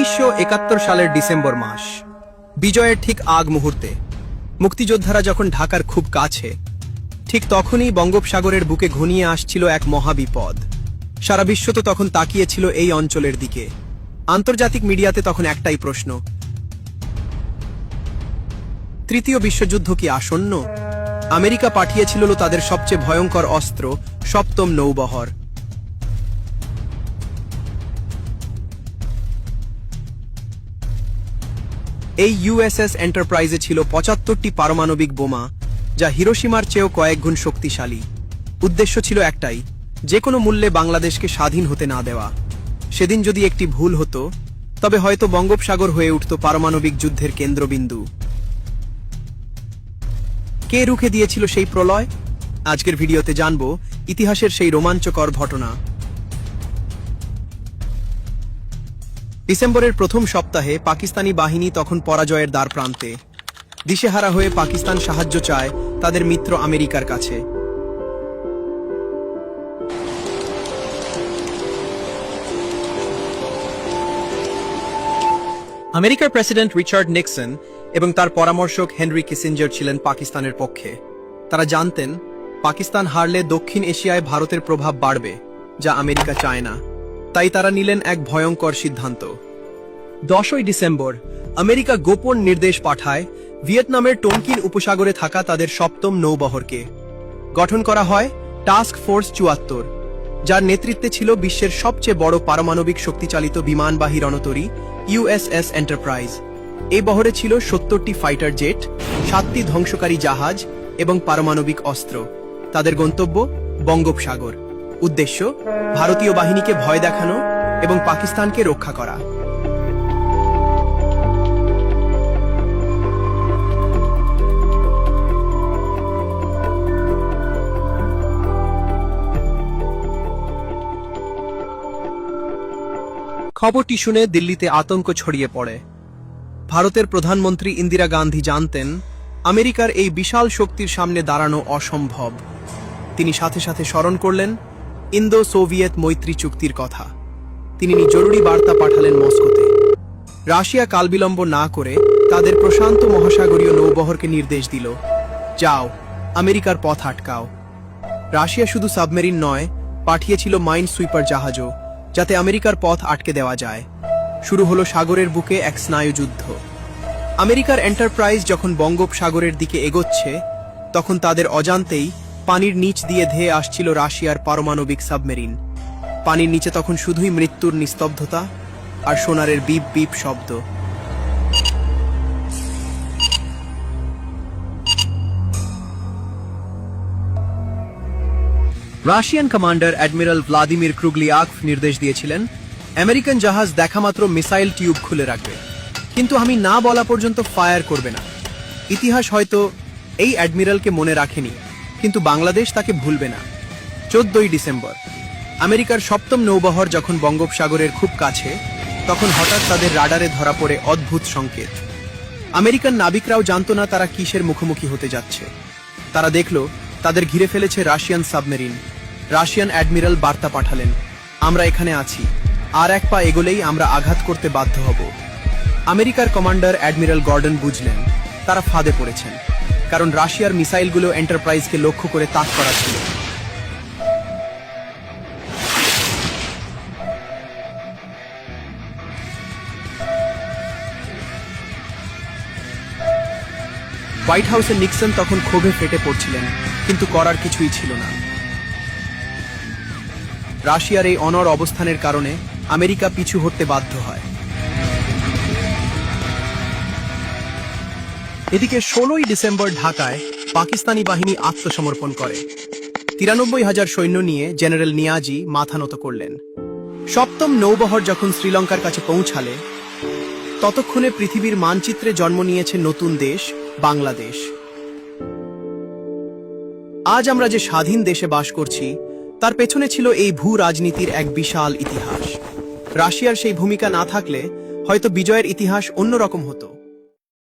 1971 সালের ডিসেম্বর মাস, বিজয়ের ঠিক আগ মুহূর্তে মুক্তিযোদ্ধারা যখন ঢাকার খুব কাছে, ঠিক তখনই বঙ্গোপসাগরের বুকে ঘনিয়ে আসছিল এক মহাবিপদ। সারা বিশ্ব তো তখন তাকিয়েছিল এই অঞ্চলের দিকে। আন্তর্জাতিক মিডিয়াতে তখন একটাই প্রশ্ন, তৃতীয় বিশ্বযুদ্ধ কি আসন্ন? আমেরিকা পাঠিয়েছিল তাদের সবচেয়ে ভয়ঙ্কর অস্ত্র, সপ্তম নৌবহর। এই ইউএসএস এন্টারপ্রাইজে ছিল ৭৫টি পারমাণবিক বোমা, যা হিরোশিমার চেয়েও কয়েক গুণ শক্তিশালী। উদ্দেশ্য ছিল একটাই, যে কোনো মূল্যে বাংলাদেশকে স্বাধীন হতে না দেওয়া। সেদিন যদি একটি ভুল হতো, তবে হয়তো বঙ্গোপসাগর হয়ে উঠত পারমাণবিক যুদ্ধের কেন্দ্রবিন্দু। কে রুখে দিয়েছিল সেই প্রলয়? আজকের ভিডিওতে জানব ইতিহাসের সেই রোমাঞ্চকর ঘটনা। ডিসেম্বরের প্রথম সপ্তাহে পাকিস্তানি বাহিনী তখন পরাজয়ের দ্বার প্রান্তে। দিশেহারা হয়ে পাকিস্তান সাহায্য চায় তাদের মিত্র আমেরিকার কাছে। আমেরিকার প্রেসিডেন্ট রিচার্ড নিক্সন এবং তার পরামর্শক হেনরি কিসিঞ্জার ছিলেন পাকিস্তানের পক্ষে। তারা জানতেন পাকিস্তান হারলে দক্ষিণ এশিয়ায় ভারতের প্রভাব বাড়বে, যা আমেরিকা চায় না। তাই তারা নিলেন এক ভয়ঙ্কর সিদ্ধান্ত। 10 ডিসেম্বর আমেরিকা গোপন নির্দেশ পাঠায় ভিয়েতনামের টঙ্কিন উপসাগরে থাকা তাদের সপ্তম নৌবহরকে। গঠন করা হয় টাস্ক ফোর্স ৭৪, যার নেতৃত্বে ছিল বিশ্বের সবচেয়ে বড় পারমাণবিক শক্তিচালিত বিমানবাহী রণতরী ইউএসএস এন্টারপ্রাইজ। এই বহরে ছিল ৭০টি ফাইটার জেট, 7টি ধ্বংসকারী জাহাজ এবং পারমাণবিক অস্ত্র। তাদের গন্তব্য বঙ্গোপসাগর। উদ্দেশ্য ভারতীয় বাহিনীকে ভয় দেখানো এবং পাকিস্তানকে রক্ষা করা। খবরটি শুনে দিল্লিতে আতঙ্ক ছড়িয়ে পড়ে। ভারতের প্রধানমন্ত্রী ইন্দিরা গান্ধী জানতেন আমেরিকার এই বিশাল শক্তির সামনে দাঁড়ানো অসম্ভব। তিনি সাথে সাথে স্মরণ করলেন ইন্দো সোভিয়েত মৈত্রী চুক্তির কথা। তিনি জরুরি বার্তা পাঠালেন মস্কোতে। রাশিয়া কালবিলম্ব না করে তাদের প্রশান্ত মহাসাগরীয় নৌবহরকে নির্দেশ দিল, যাও, আমেরিকার পথ আটকাও। রাশিয়া শুধু সাবমেরিন নয়, পাঠিয়েছিল মাইন সুইপার জাহাজও, যাতে আমেরিকার পথ আটকে দেওয়া যায়। শুরু হলো সাগরের বুকে এক স্নায়ুযুদ্ধ। আমেরিকার এন্টারপ্রাইজ যখন বঙ্গোপসাগরের দিকে এগোচ্ছে, তখন তাদের অজান্তেই পানির নিচ দিয়ে ধেয়ে আসছিল রাশিয়ার পারমাণবিক সাবমেরিন। পানির নিচে তখন শুধুই মৃত্যুর নিস্তব্ধতা আর সোনারের বিপ বিপ শব্দ। রাশিয়ান কমান্ডার অ্যাডমিরাল ভ্লাদিমির ক্রুগলিয়াভ নির্দেশ দিয়েছিলেন আমেরিকান জাহাজ দেখামাত্র মিসাইল টিউব খুলে রাখবে, কিন্তু আমি না বলা পর্যন্ত ফায়ার করবে না। ইতিহাস হয়তো এই অ্যাডমিরালকে মনে রাখেনি, কিন্তু বাংলাদেশ তাকে ভুলবে না। 14 ডিসেম্বর আমেরিকার সপ্তম নৌবহর যখন বঙ্গোপসাগরের খুব কাছে, তখন হঠাৎ তাদের রাডারে ধরা পড়ে অদ্ভুত সংকেত। আমেরিকান নাবিকরাও জানত না তারা কিসের মুখোমুখি হতে যাচ্ছে। তারা দেখল তাদের ঘিরে ফেলেছে রাশিয়ান সাবমেরিন। রাশিয়ান অ্যাডমিরাল বার্তা পাঠালেন, আমরা এখানে আছি, আর এক পা এগোলেই আমরা আঘাত করতে বাধ্য হব। আমেরিকার কমান্ডার অ্যাডমিরাল গর্ডন বুঝলেন তারা ফাঁদে পড়েছেন, কারণ রাশিয়ার মিসাইলগুলো এন্টারপ্রাইজকে লক্ষ্য করে তাক করা ছিল। হোয়াইট হাউসে নিক্সন তখন ক্ষোভে ফেটে পড়ছিলেন, কিন্তু করার কিছুই ছিল না। রাশিয়ার এই অনড় অবস্থানের কারণে আমেরিকা পিছু হটতে বাধ্য হয়। এদিকে 16 ডিসেম্বর ঢাকায় পাকিস্তানি বাহিনী আত্মসমর্পণ করে। 93,000 সৈন্য নিয়ে জেনারেল নিয়াজি মাথা নত করলেন। সপ্তম নৌবহর যখন শ্রীলঙ্কার কাছে পৌঁছালে, ততক্ষণে পৃথিবীর মানচিত্রে জন্ম নিয়েছে নতুন দেশ, বাংলাদেশ। আজ আমরা যে স্বাধীন দেশে বাস করছি, তার পেছনে ছিল এই ভূ রাজনীতির এক বিশাল ইতিহাস। রাশিয়ার সেই ভূমিকা না থাকলে হয়তো বিজয়ের ইতিহাস অন্যরকম হতো।